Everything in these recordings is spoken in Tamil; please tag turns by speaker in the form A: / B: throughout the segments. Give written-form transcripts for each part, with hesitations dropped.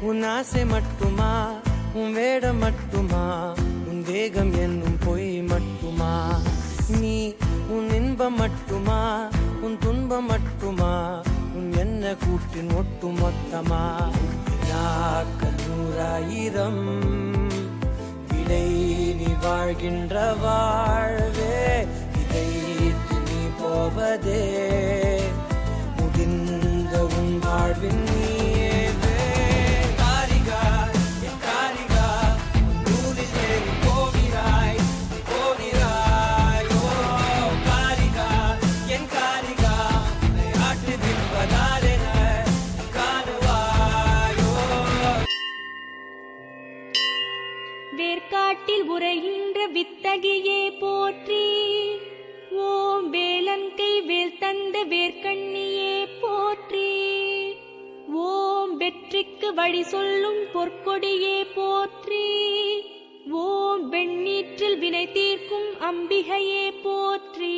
A: உன் ஆசை மட்டுமா, உன் வேடம் மட்டுமா, உன் தேகம் என்னும் பொய் மட்டுமா, நீ உன் இன்பம் மட்டுமா, உன் துன்பம் மட்டுமா, உன் என்ன கூட்டின் ஒட்டு மொத்தமா, நூறாயிரம் விடை நீ வாழ்கின்ற வாழ்வே, இதை நீ போவதே முடிந்த உன் வாழ்வின் நீவே. காரிகா என் காரிகா, நூலில் ஏறி போகிறாய் போகிறாய். ஓ காரிகா என் காரிகா, ஆட்டு தின்பதாரென காணுவாயோ.
B: வேர்க்காட்டில் உரைகின்ற வித்தகியே போற்றி, ஓம் வேலன் கை வேல் தந்த வேர்க்கண்ணியே போற்றி, ஓம் வெற்றிக்கு வழி சொல்லும் பொற்கொடியே போற்றி, ஓம் வெண்ணீற்றில் வினை தீர்க்கும் அம்பிகையே போற்றி.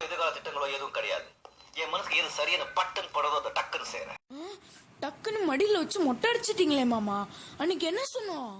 C: எதிர்கால திட்டங்களோ எதுவும் கிடையாது. என் மனசுக்கு எது சரியான பட்டன் படுறதோ அதை டக்குன்னு செய்றேன்.
D: டக்குன்னு மடியில வச்சு மொட்டை அடிச்சிட்டீங்களே மாமா, அன்னைக்கு என்ன சொன்னோம்?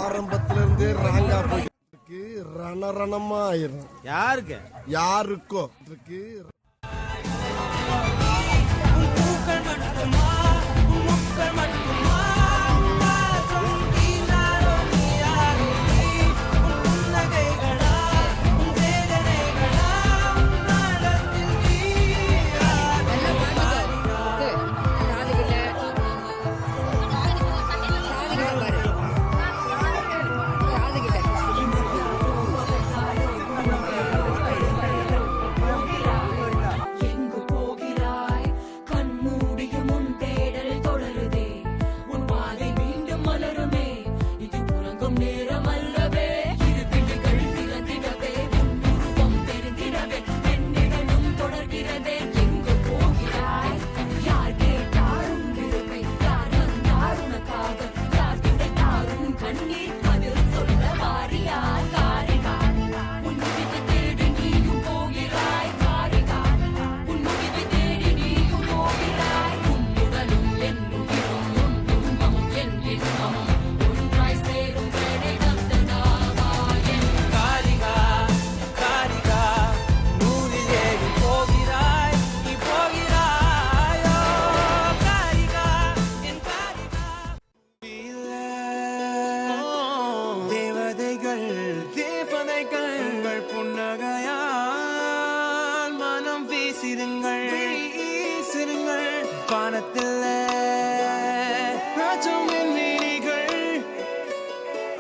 E: ஆரம்பத்துல இருந்து ராங்கா போயிட்டு ரணரணமா ஆயிரும்.
F: யாருக்கு
E: யாருக்கோ இருக்கு.
A: வானத்தில் ராஜமின் விழிகள்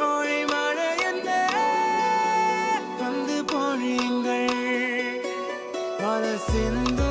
A: ஒளி மழை என்ன வந்து பொழியுங்கள் அது சிந்து